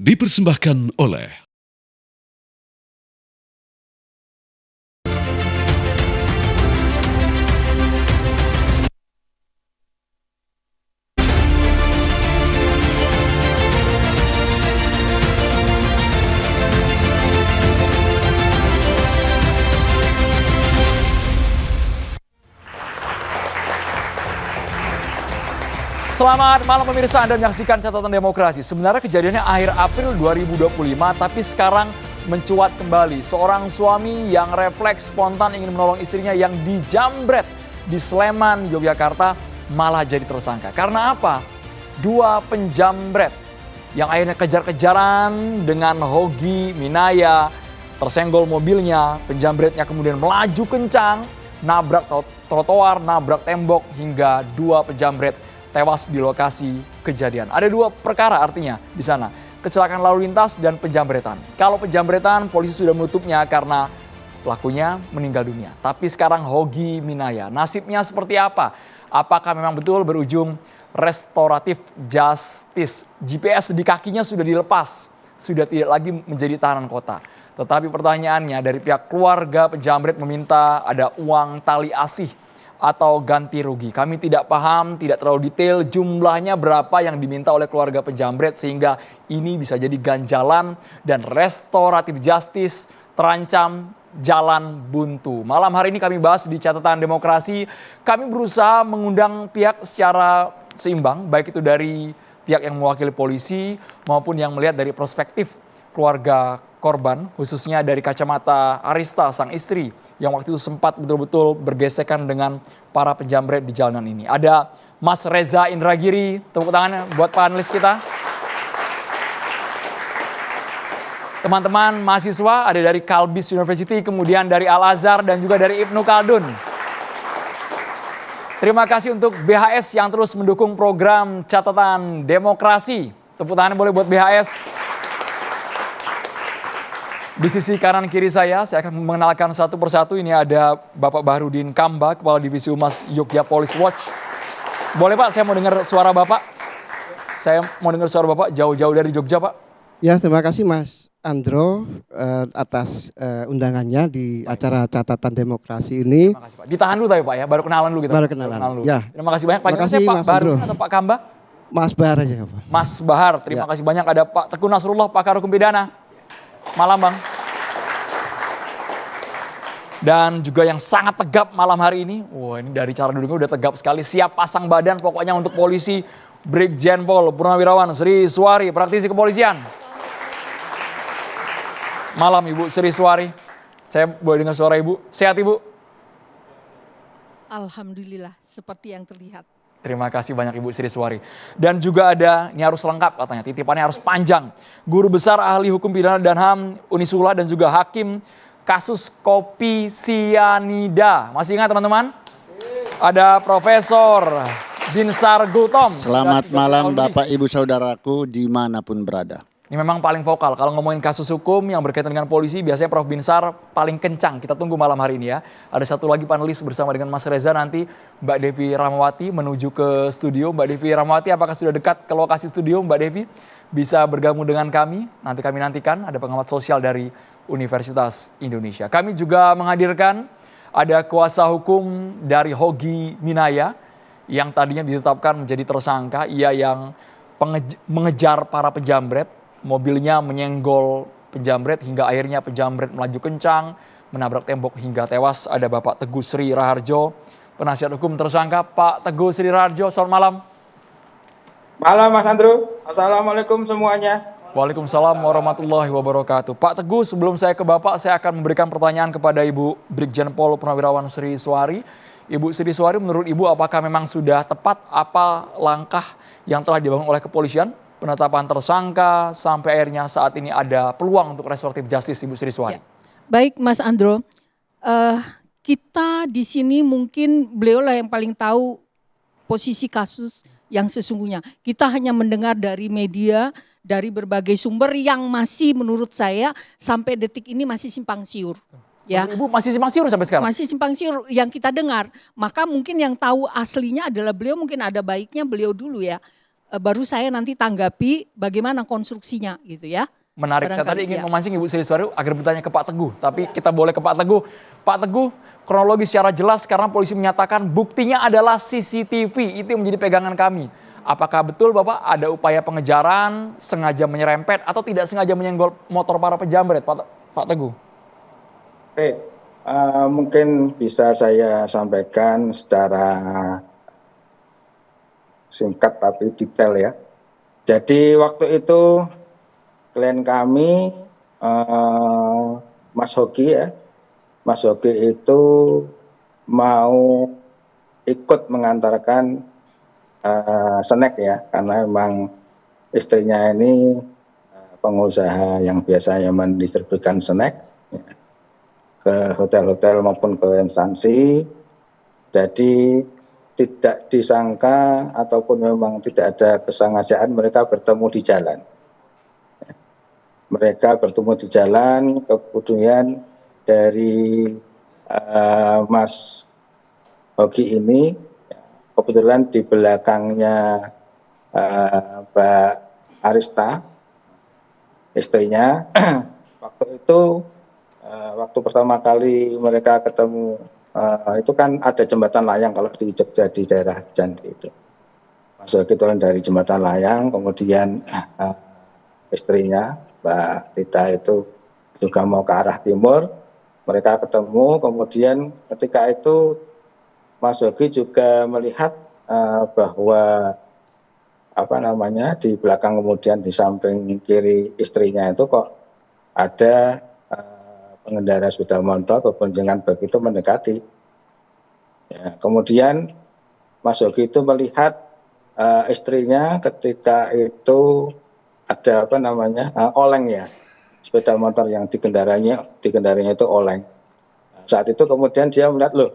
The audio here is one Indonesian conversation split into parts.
dipersembahkan oleh Selamat malam pemirsa, Anda menyaksikan Catatan Demokrasi. Sebenarnya kejadiannya akhir April 2025, tapi sekarang mencuat kembali. Seorang suami yang refleks spontan ingin menolong istrinya yang dijambret di Sleman, Yogyakarta, malah jadi tersangka. Karena apa? Dua penjambret yang akhirnya kejar-kejaran dengan Hogi Minaya, tersenggol mobilnya, penjambretnya kemudian melaju kencang, nabrak trotoar, nabrak tembok, hingga dua penjambret tewas di lokasi kejadian. Ada dua perkara artinya di sana, kecelakaan lalu lintas dan penjambretan. Kalau penjambretan, polisi sudah menutupnya karena pelakunya meninggal dunia. Tapi sekarang Hogi Minaya, nasibnya seperti apa? Apakah memang betul berujung restoratif justice? GPS di kakinya sudah dilepas, sudah tidak lagi menjadi tahanan kota. Tetapi pertanyaannya, dari pihak keluarga penjambret meminta ada uang tali asih atau ganti rugi. Kami tidak paham, tidak terlalu detail jumlahnya berapa yang diminta oleh keluarga penjambret sehingga ini bisa jadi ganjalan dan restoratif justice terancam jalan buntu. Malam hari ini kami bahas di Catatan Demokrasi. Kami berusaha mengundang pihak secara seimbang, baik itu dari pihak yang mewakili polisi maupun yang melihat dari perspektif keluarga korban, khususnya dari kacamata Arista, sang istri, yang waktu itu sempat betul-betul bergesekan dengan para penjambret di jalanan ini. Ada Mas Reza Indragiri, tepuk tangan buat panelis kita. Teman-teman mahasiswa, ada dari Kalbis University, kemudian dari Al-Azhar, dan juga dari Ibnu Khaldun. Terima kasih untuk BHS yang terus mendukung program Catatan Demokrasi. Tepuk tangan boleh buat BHS. Di sisi kanan kiri saya akan mengenalkan satu persatu. Ini ada Bapak Bahrudin Kamba, Kepala Divisi Humas Yogyakarta Police Watch. Boleh Pak, saya mau dengar suara Bapak. Saya mau dengar suara Bapak jauh-jauh dari Jogja Pak. Ya, terima kasih Mas Andro atas undangannya di acara Catatan Demokrasi ini. Terima kasih Pak. Ditahan dulu tapi Pak ya, baru kenalan dulu kita. Baru kenalan. Ya. Terima kasih banyak. Terima kasih Pak Mas Bahrudin Andro. atau Pak Kamba? Mas Bahar aja Pak. Mas Bahar, terima kasih banyak. Ada Pak Teguh Nasrullah, pakar hukum pidana. Malam Bang. Dan juga yang sangat tegap malam hari ini, wah ini dari cara duduknya udah tegap sekali, siap pasang badan pokoknya untuk polisi, Brigjen Pol Purnawirawan Sri Suwari, praktisi kepolisian. Malam Ibu Sri Suwari, saya boleh dengar suara Ibu, sehat Ibu? Alhamdulillah, seperti yang terlihat. Terima kasih banyak Ibu Sri Suwari. Dan juga ada, ini harus lengkap katanya, titipannya harus panjang. Guru Besar Ahli Hukum Pidana dan HAM Unisula dan juga Hakim kasus kopi sianida. Masih ingat teman-teman? Ada Profesor Binsar Gultom. Selamat malam Bapak Ibu Saudaraku dimanapun berada. Ini memang paling vokal. Kalau ngomongin kasus hukum yang berkaitan dengan polisi, biasanya Prof. Binsar paling kencang. Kita tunggu malam hari ini ya. Ada satu lagi panelis bersama dengan Mas Reza nanti, Mbak Devi Ramawati menuju ke studio. Mbak Devi Ramawati, apakah sudah dekat ke lokasi studio Mbak Devi? Bisa bergabung dengan kami. Nanti kami nantikan ada pengamat sosial dari Universitas Indonesia. Kami juga menghadirkan ada kuasa hukum dari Hogi Minaya yang tadinya ditetapkan menjadi tersangka. Ia yang mengejar para penjambret. Mobilnya menyenggol penjambret hingga akhirnya penjambret melaju kencang, menabrak tembok hingga tewas. Ada Bapak Teguh Sri Raharjo, penasihat hukum tersangka. Pak Teguh Sri Raharjo, selamat malam. Malam Mas Andrew, Assalamualaikum semuanya. Waalaikumsalam warahmatullahi wabarakatuh. Pak Teguh, sebelum saya ke Bapak, saya akan memberikan pertanyaan kepada Ibu Brigjen Pol Purnawirawan Sri Suwari. Ibu Sri Suwari, menurut Ibu apakah memang sudah tepat apa langkah yang telah dibangun oleh kepolisian? Penetapan tersangka sampai akhirnya saat ini ada peluang untuk restoratif justice, Ibu Sri Suwari. Ya. Baik Mas Andro, kita di sini mungkin beliau lah yang paling tahu posisi kasus yang sesungguhnya. Kita hanya mendengar dari media, dari berbagai sumber yang masih menurut saya sampai detik ini masih simpang siur. Ya. Ibu masih simpang siur sampai sekarang? Masih simpang siur yang kita dengar. Maka mungkin yang tahu aslinya adalah beliau, mungkin ada baiknya beliau dulu ya baru saya nanti tanggapi bagaimana konstruksinya gitu ya. Menarik, saya tadi Barangkali, ingin iya. memancing Ibu Seliswari agar bertanya ke Pak Teguh, tapi kita boleh ke Pak Teguh. Pak Teguh, kronologi secara jelas karena polisi menyatakan buktinya adalah CCTV, itu yang menjadi pegangan kami. Apakah betul Bapak ada upaya pengejaran, sengaja menyerempet atau tidak sengaja menyenggol motor para pejamret, Pak Teguh? Oke, mungkin bisa saya sampaikan secara singkat tapi detail ya. Jadi waktu itu klien kami, Mas Hoki ya, Mas Hoki itu mau ikut mengantarkan snack ya, karena memang istrinya ini pengusaha yang biasanya mendistribusikan snack ya, ke hotel-hotel maupun ke instansi. Jadi tidak disangka ataupun memang tidak ada kesengajaan mereka bertemu di jalan. Mereka bertemu di jalan, kemudian dari Mas Hoki ini kebetulan di belakangnya Mbak Arista, istrinya. Waktu itu, waktu pertama kali mereka ketemu, itu kan ada jembatan layang kalau di Jogja di daerah Janti itu. Mas Hoki turun dari jembatan layang, kemudian istrinya Mbak Tita itu juga mau ke arah timur. Mereka ketemu, kemudian ketika itu Mas Hoki juga melihat bahwa di belakang kemudian di samping kiri istrinya itu kok ada pengendara sepeda motor berboncengan begitu mendekati. Ya, kemudian Mas Hoki itu melihat istrinya ketika itu ada oleng ya, sepeda motor yang dikendaranya itu oleng. Saat itu kemudian dia melihat, loh,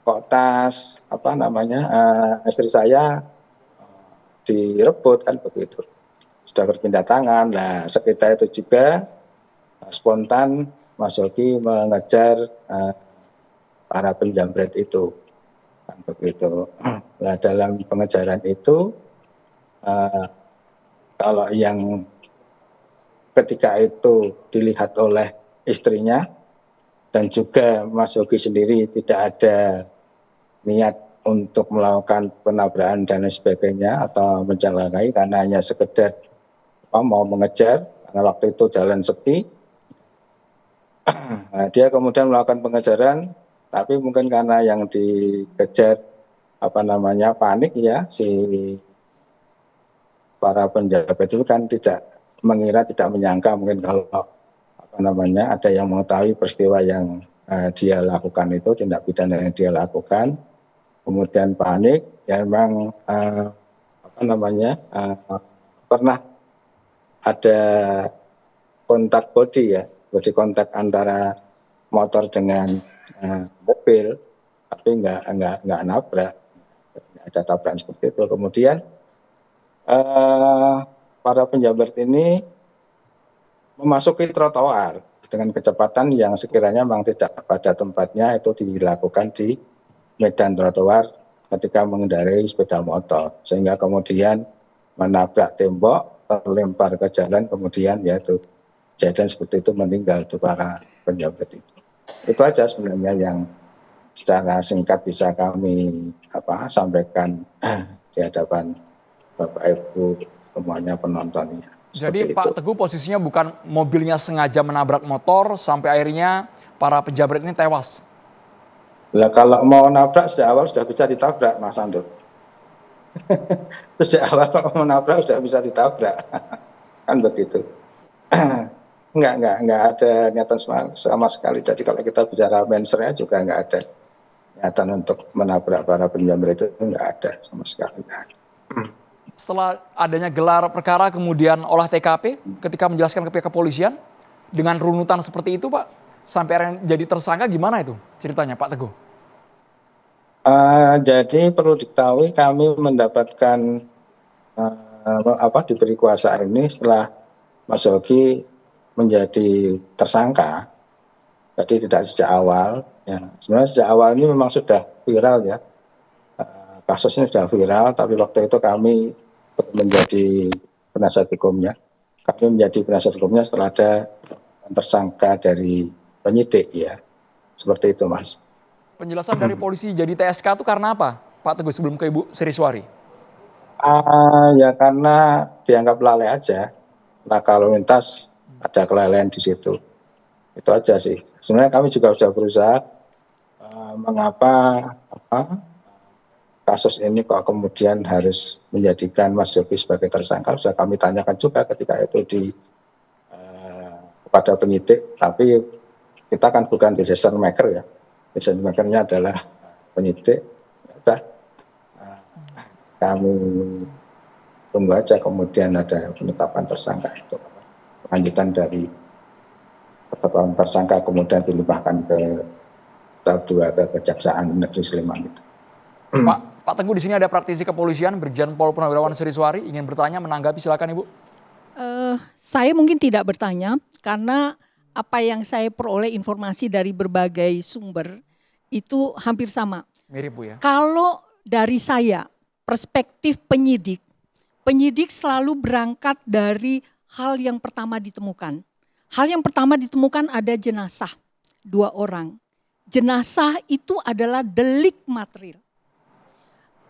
kok tas istri saya direbut kan begitu, sudah berpindah tangan. Nah, sekitar itu juga spontan Mas Hoki mengejar para penjamret itu kan begitu. Nah, dalam pengejaran itu kalau yang ketika itu dilihat oleh istrinya dan juga Mas Hoki sendiri tidak ada niat untuk melakukan penabrakan dan sebagainya atau mencelakai, karena hanya sekedar mau mengejar karena waktu itu jalan sepi. Nah, dia kemudian melakukan pengejaran, tapi mungkin karena yang dikejar panik ya, si para penjabat itu kan tidak menyangka mungkin kalau ada yang mengetahui peristiwa yang dia lakukan itu, tindak pidana yang dia lakukan, kemudian panik ya, memang pernah ada kontak body kontak antara motor dengan mobil, tapi nggak nabrak, nggak ada tabrakan seperti itu. Kemudian para penjamret ini memasuki trotoar dengan kecepatan yang sekiranya memang tidak pada tempatnya, itu dilakukan di medan trotoar ketika mengendarai sepeda motor, sehingga kemudian menabrak tembok, terlempar ke jalan, kemudian yaitu kejadian seperti itu, meninggal itu para penjamret itu. Itu aja sebenarnya yang secara singkat bisa kami sampaikan di hadapan Bapak Ibu semuanya penontonnya. Jadi Pak Teguh posisinya bukan mobilnya sengaja menabrak motor sampai akhirnya para penjamret ini tewas. Lah kalau mau nabrak sejak awal sudah bisa ditabrak, Mas Andro. Sejak awal kalau mau nabrak sudah bisa ditabrak. Kan begitu. Enggak ada niatan sama sekali. Jadi kalau kita bicara mensreanya juga enggak ada niatan untuk menabrak para penjamret itu, enggak ada sama sekali. Setelah adanya gelar perkara kemudian olah TKP, ketika menjelaskan ke pihak kepolisian dengan runutan seperti itu Pak, sampai akhirnya jadi tersangka, gimana itu ceritanya Pak Teguh? Jadi perlu diketahui kami mendapatkan diberi kuasa ini setelah Mas Hoki menjadi tersangka. Jadi tidak sejak awal. Ya. Sebenarnya sejak awal ini memang sudah viral ya. Kasus ini sudah viral, tapi waktu itu kami menjadi penasihat hukumnya. Kami menjadi penasihat hukumnya setelah ada tersangka dari penyidik ya. Seperti itu Mas. Penjelasan dari polisi jadi TSK itu karena apa Pak Teguh sebelum ke Ibu Sriswari? Ya karena dianggap lalai aja. Nah kalau lintas ada kelalaian di situ. Itu aja sih. Sebenarnya kami juga sudah berusaha mengapa kasus ini kok kemudian harus menjadikan Mas Yogi sebagai tersangka. Sudah kami tanyakan juga ketika itu kepada penyidik, tapi kita kan bukan decision maker ya. Decision makernya adalah penyidik. Ya udah, kami tunggu aja kemudian ada penetapan tersangka itu. Lanjutan dari penetapan tersangka kemudian dilimpahkan ke tahap 2 ke Kejaksaan Negeri Sleman itu. Pak Teguh, di sini ada praktisi kepolisian Brigjen Pol Purnawirawan Sriswari ingin bertanya, menanggapi, silakan Ibu. Saya mungkin tidak bertanya karena apa yang saya peroleh informasi dari berbagai sumber itu hampir sama. Mirip Bu ya. Kalau dari saya perspektif penyidik selalu berangkat dari hal yang pertama ditemukan. Hal yang pertama ditemukan ada jenazah 2 orang. Jenazah itu adalah delik material.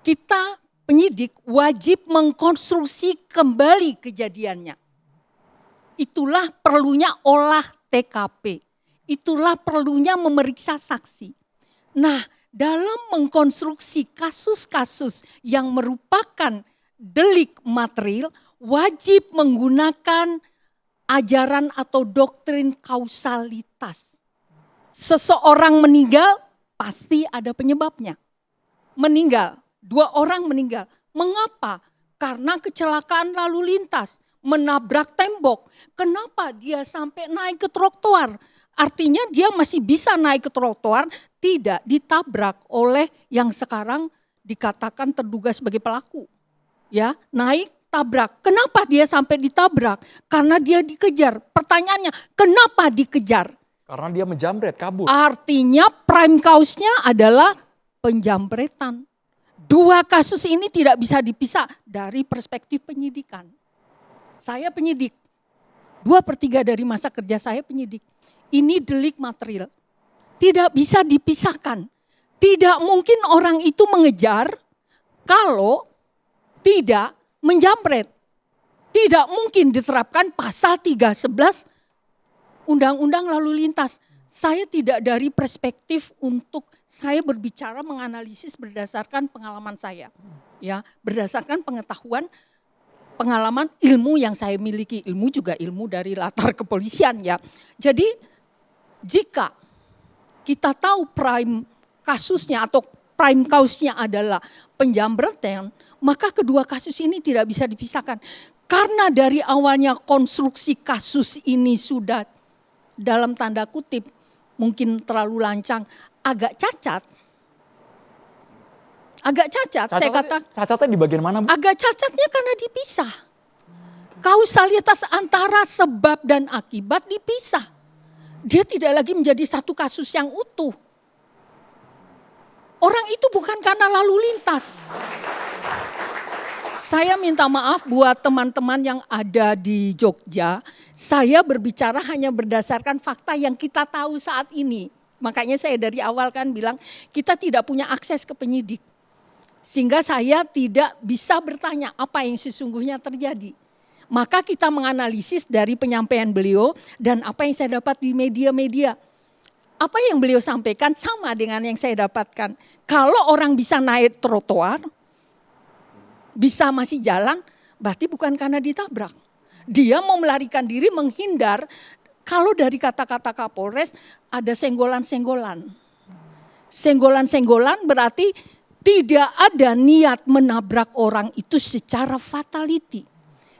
Kita penyidik wajib mengkonstruksi kembali kejadiannya. Itulah perlunya olah TKP. Itulah perlunya memeriksa saksi. Nah, dalam mengkonstruksi kasus-kasus yang merupakan delik material, wajib menggunakan ajaran atau doktrin kausalitas. Seseorang meninggal, pasti ada penyebabnya. Meninggal. 2 orang meninggal. Mengapa? Karena kecelakaan lalu lintas, menabrak tembok. Kenapa dia sampai naik ke trotoar? Artinya dia masih bisa naik ke trotoar, tidak ditabrak oleh yang sekarang dikatakan terduga sebagai pelaku. Ya, naik, tabrak. Kenapa dia sampai ditabrak? Karena dia dikejar. Pertanyaannya, kenapa dikejar? Karena dia menjamret, kabur. Artinya prime cause-nya adalah penjamretan. 2 kasus ini tidak bisa dipisah dari perspektif penyidikan. Saya penyidik. 2/3 dari masa kerja saya penyidik. Ini delik material. Tidak bisa dipisahkan. Tidak mungkin orang itu mengejar kalau tidak menjamret. Tidak mungkin diterapkan pasal 311 Undang-Undang Lalu Lintas. Saya tidak dari perspektif untuk saya berbicara menganalisis berdasarkan pengalaman saya. Ya, berdasarkan pengetahuan, pengalaman, ilmu yang saya miliki. Ilmu juga ilmu dari latar kepolisian ya. Jadi jika kita tahu prime kasusnya atau prime cause-nya adalah penjamretan, maka kedua kasus ini tidak bisa dipisahkan. Karena dari awalnya konstruksi kasus ini sudah dalam tanda kutip mungkin terlalu lancang, agak cacat. Agak cacat, saya katakan. Cacatnya di bagian mana Bu? Agak cacatnya karena dipisah. Kausalitas antara sebab dan akibat dipisah. Dia tidak lagi menjadi satu kasus yang utuh. Orang itu bukan karena lalu lintas. Saya minta maaf buat teman-teman yang ada di Jogja. Saya berbicara hanya berdasarkan fakta yang kita tahu saat ini. Makanya saya dari awal kan bilang kita tidak punya akses ke penyidik. Sehingga saya tidak bisa bertanya apa yang sesungguhnya terjadi. Maka kita menganalisis dari penyampaian beliau dan apa yang saya dapat di media-media. Apa yang beliau sampaikan sama dengan yang saya dapatkan. Kalau orang bisa naik trotoar, bisa masih jalan, berarti bukan karena ditabrak. Dia mau melarikan diri, menghindar. Kalau dari kata-kata Kapolres ada senggolan-senggolan. Senggolan-senggolan berarti tidak ada niat menabrak orang itu secara fatality.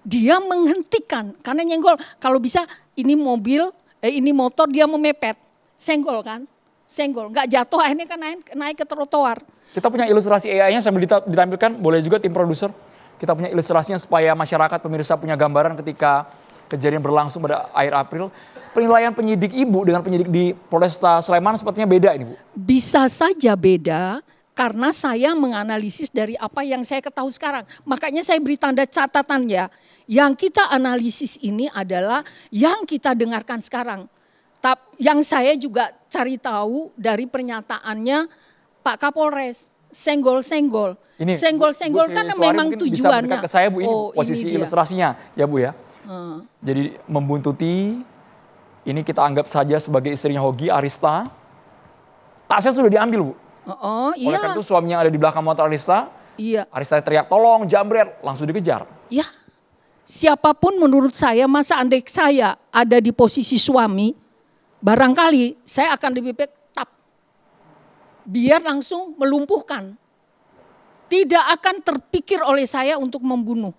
Dia menghentikan karena nyenggol. Kalau bisa ini mobil, ini motor dia memepet. Senggol kan? Senggol, nggak jatuh akhirnya kan naik ke trotoar. Kita punya ilustrasi AI-nya sambil ditampilkan, boleh juga tim produser. Kita punya ilustrasinya supaya masyarakat pemirsa punya gambaran ketika kejadian berlangsung pada akhir April. Penilaian penyidik Ibu dengan penyidik di Polresta Sleman sepertinya beda ini Bu. Bisa saja beda Karena saya menganalisis dari apa yang saya ketahui sekarang. Makanya saya beri tanda catatan ya. Yang kita analisis ini adalah yang kita dengarkan sekarang. Yang saya juga cari tahu dari pernyataannya Pak Kapolres. Senggol-senggol. Senggol-senggol karena memang tujuannya. Bisa mendekat ke saya Bu, ini Oh, posisi ini dia. ilustrasinya ya Bu ya. Jadi membuntuti, ini kita anggap saja sebagai istrinya Hogi, Arista. Tasnya sudah diambil Bu. Oh, Oleh iya. karena itu suaminya ada di belakang motor Arista. Iya. Arista teriak tolong, jambret, langsung dikejar. Ya, siapapun menurut saya, masa andai saya ada di posisi suami, barangkali saya akan lebih baik tap. Biar langsung melumpuhkan. Tidak akan terpikir oleh saya untuk membunuh.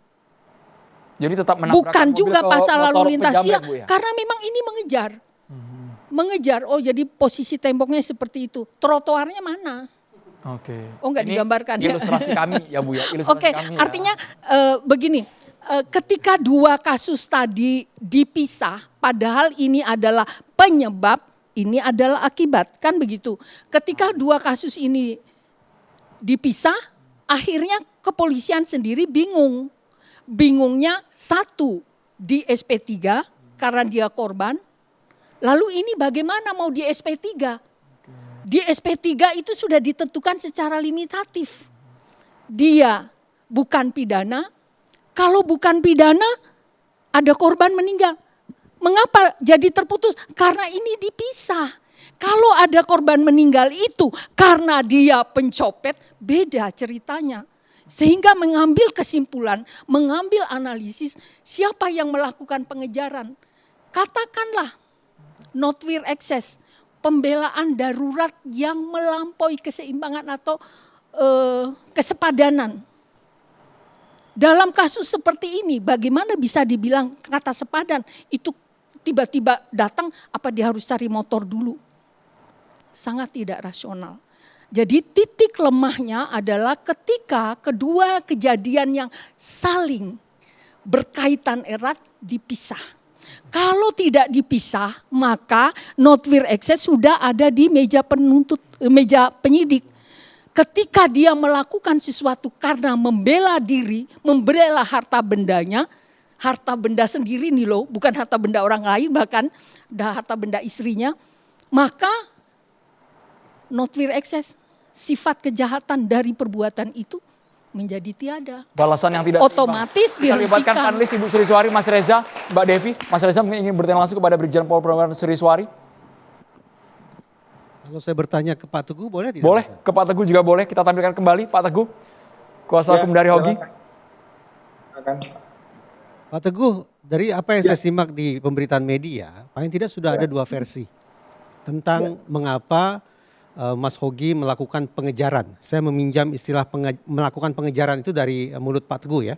Jadi tetap menabrakkan Bukan mobil juga ke pasal motor lalu lintas, penjamret, ya, Bu, ya? karena memang ini mengejar. Mengejar, oh jadi posisi temboknya seperti itu. Trotoarnya mana? Oke. Oh, nggak Ini digambarkan ya? Ilustrasi kami ya Bu ya. Ilustrasi Oke, kami ya. artinya begini, ketika dua kasus tadi dipisah, padahal ini adalah penyebab, ini adalah akibat, kan begitu. Ketika dua kasus ini dipisah, akhirnya kepolisian sendiri bingung. Bingungnya satu, di SP3 karena dia korban, lalu ini bagaimana mau di SP3? Di SP3 itu sudah ditentukan secara limitatif. Dia bukan pidana, kalau bukan pidana ada korban meninggal. Mengapa jadi terputus? Karena ini dipisah. Kalau ada korban meninggal itu karena dia pencopet, beda ceritanya. Sehingga mengambil kesimpulan, mengambil analisis siapa yang melakukan pengejaran. Katakanlah not will excess, pembelaan darurat yang melampaui keseimbangan atau kesepadanan. Dalam kasus seperti ini, bagaimana bisa dibilang kata sepadan? Itu tiba-tiba datang, apa dia harus cari motor dulu? Sangat tidak rasional. Jadi titik lemahnya adalah ketika kedua kejadian yang saling berkaitan erat dipisah. Kalau tidak dipisah, maka not will excess sudah ada di meja penyidik. Ketika dia melakukan sesuatu karena membela diri, membela harta bendanya, harta benda sendiri nih loh, bukan harta benda orang lain, bahkan harta benda istrinya, maka not will excess, sifat kejahatan dari perbuatan itu menjadi tiada. Balasan yang tidak otomatis kita libatkan dihentikan. panelis Ibu Sri Suari, Mas Reza, Mbak Devi. Mas Reza mungkin ingin bertanya langsung kepada Brigjen Pol Purnawirawan Sri Suari. Kalau saya bertanya ke Pak Teguh boleh tidak? Boleh, Mas? ke Pak Teguh juga boleh. Kita tampilkan kembali Pak Teguh, kuasa hukum dari Hogi. Silakan. Pak Teguh, dari apa yang saya simak di pemberitaan media, paling tidak sudah ada dua versi tentang mengapa Mas Hogi melakukan pengejaran. Saya meminjam istilah melakukan pengejaran itu dari mulut Pak Teguh ya.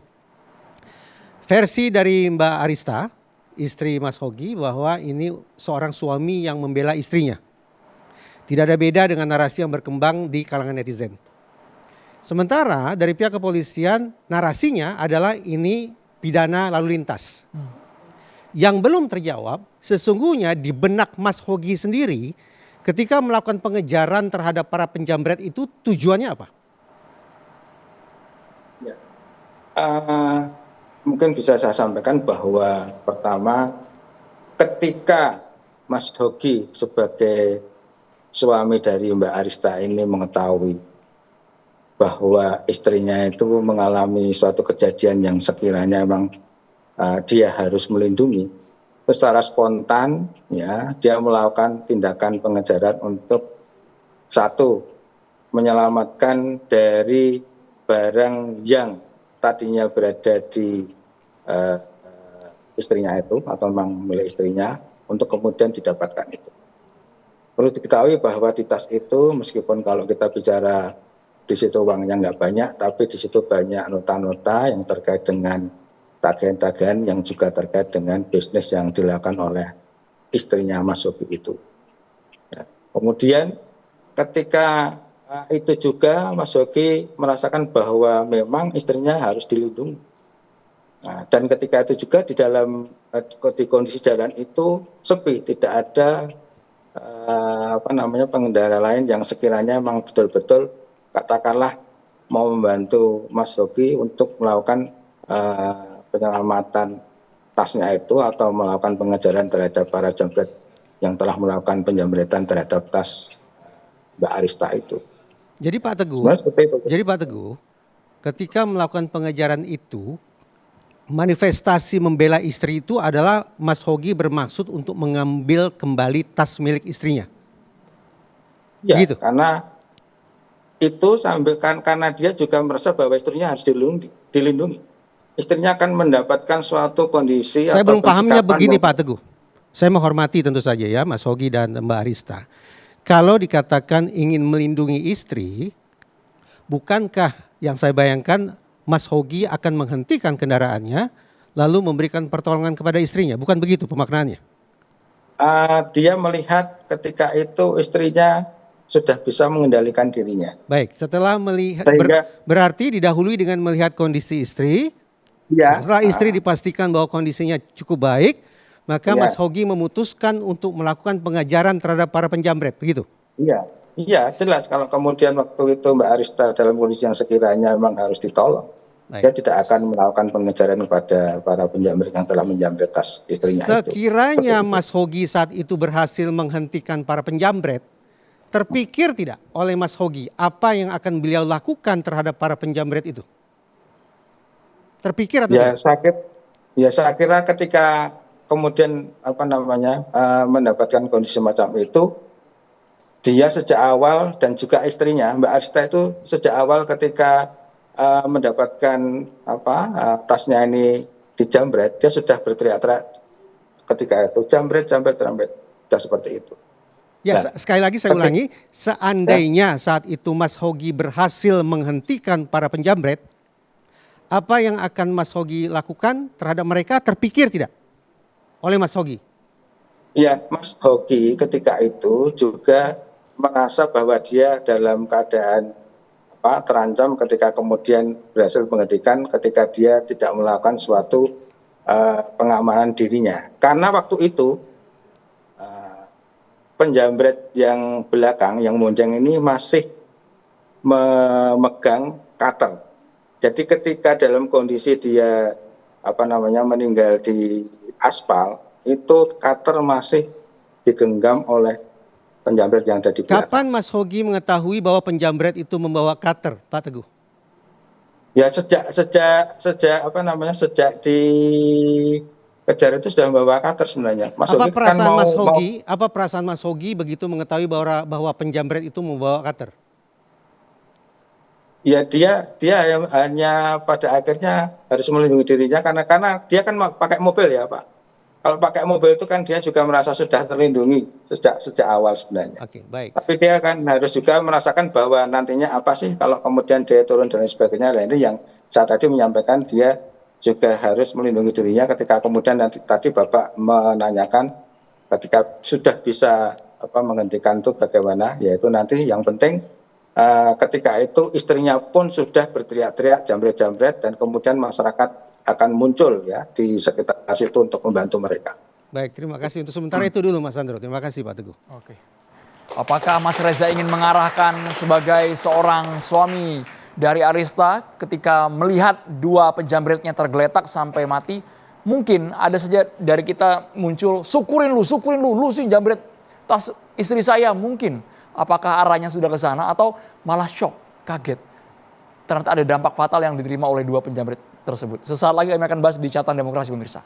Versi dari Mbak Arista, istri Mas Hogi, bahwa ini seorang suami yang membela istrinya. Tidak ada beda dengan narasi yang berkembang di kalangan netizen. Sementara dari pihak kepolisian narasinya adalah ini pidana lalu lintas. Yang belum terjawab sesungguhnya di benak Mas Hogi sendiri ketika melakukan pengejaran terhadap para penjamret itu tujuannya apa? Ya. Mungkin bisa saya sampaikan bahwa pertama ketika Mas Hogi sebagai suami dari Mbak Arista ini mengetahui bahwa istrinya itu mengalami suatu kejadian yang sekiranya memang dia harus melindungi, secara spontan ya dia melakukan tindakan pengejaran untuk satu, menyelamatkan dari barang yang tadinya berada di istrinya itu atau memang milik istrinya untuk kemudian didapatkan itu. Perlu diketahui bahwa di tas itu meskipun kalau kita bicara di situ uangnya nggak banyak, tapi di situ banyak nota-nota yang terkait dengan tagihan-tagihan yang juga terkait dengan bisnis yang dilakukan oleh istrinya Mas Hogi itu. Ya. Kemudian ketika itu juga Mas Hogi merasakan bahwa memang istrinya harus dilindungi. Nah, dan ketika itu juga di dalam di kondisi jalan itu sepi, tidak ada pengendara lain yang sekiranya memang betul-betul katakanlah mau membantu Mas Hoki untuk melakukan penyelamatan tasnya itu atau melakukan pengejaran terhadap para jambret yang telah melakukan penjambretan terhadap tas Mbak Arista itu. Jadi Pak Teguh, Sebenarnya seperti itu. ketika melakukan pengejaran itu, manifestasi membela istri itu adalah Mas Hogi bermaksud untuk mengambil kembali tas milik istrinya. Ya, Gitu. karena itu karena dia juga merasa bahwa istrinya harus dilindungi. Istrinya akan mendapatkan suatu kondisi. Saya atau belum pahamnya persikapan begini yang- Pak Teguh. Saya menghormati tentu saja ya Mas Hogi dan Mbak Arista. Kalau dikatakan ingin melindungi istri, bukankah yang saya bayangkan Mas Hogi akan menghentikan kendaraannya lalu memberikan pertolongan kepada istrinya? Bukan begitu pemaknaannya? Dia melihat ketika itu istrinya sudah bisa mengendalikan dirinya. Baik, setelah melihat Sehingga- berarti didahului dengan melihat kondisi istri. Ya, Setelah istri dipastikan bahwa kondisinya cukup baik, maka Ya. Mas Hogi memutuskan untuk melakukan pengajaran terhadap para penjambret, begitu? Iya, jelas kalau kemudian waktu itu Mbak Arista dalam kondisi yang sekiranya memang harus ditolong, Baik. dia tidak akan melakukan pengejaran kepada para penjamret yang telah menjamret tas istrinya itu. Sekiranya Mas Hogi saat itu berhasil menghentikan para penjambret, terpikir tidak oleh Mas Hogi apa yang akan beliau lakukan terhadap para penjambret itu? Terpikir atau tidak? Saya kira ketika kemudian mendapatkan kondisi macam itu, dia sejak awal dan juga istrinya Mbak Arista itu sejak awal ketika mendapatkan tasnya ini dijambret, dia sudah berteriak-teriak ketika itu jambret, sudah seperti itu. Ya, Nah, sekali lagi saya ulangi, seandainya saat itu Mas Hogi berhasil menghentikan para penjambret, apa yang akan Mas Hogi lakukan terhadap mereka terpikir tidak oleh Mas Hogi? Ya, Mas Hoki ketika itu juga merasa bahwa dia dalam keadaan terancam ketika kemudian berhasil menghentikan ketika dia tidak melakukan suatu pengamanan dirinya. Karena waktu itu penjambret yang belakang, yang monjang ini masih memegang cutter. Jadi ketika dalam kondisi dia meninggal di aspal, itu cutter masih digenggam oleh penjambret yang ada di belakang. Kapan Mas Hogi mengetahui bahwa penjambret itu membawa cutter, Pak Teguh? Ya sejak dikejar itu sudah membawa cutter sebenarnya. Mas Apa Hoki kan perasaan mau, Mas Hogi? Apa perasaan Mas Hogi begitu mengetahui bahwa penjambret itu membawa cutter? ya dia yang hanya pada akhirnya harus melindungi dirinya karena dia kan pakai mobil ya Pak. Kalau pakai mobil itu kan dia juga merasa sudah terlindungi sejak awal sebenarnya. Oke, baik. Tapi dia kan harus juga merasakan bahwa nantinya apa sih kalau kemudian dia turun dan lain sebagainya. Nah ini yang saya tadi menyampaikan dia juga harus melindungi dirinya ketika kemudian tadi Bapak menanyakan ketika sudah bisa menghentikan itu bagaimana, yaitu nanti yang penting ketika itu istrinya pun sudah berteriak-teriak jambret-jambret dan kemudian masyarakat akan muncul ya di sekitar situ untuk membantu mereka. Baik, terima kasih untuk sementara itu dulu Mas Andro. Terima kasih Pak Teguh. Oke. Apakah Mas Reza ingin mengarahkan sebagai seorang suami dari Arista ketika melihat dua penjambretnya tergeletak sampai mati? Mungkin ada saja dari kita muncul, syukurin lu sih jambret tas istri saya, mungkin. Apakah arahnya sudah ke sana atau malah shock, kaget. Ternyata ada dampak fatal yang diterima oleh dua penjambret tersebut. Sesaat lagi kami akan bahas di Catatan Demokrasi pemirsa.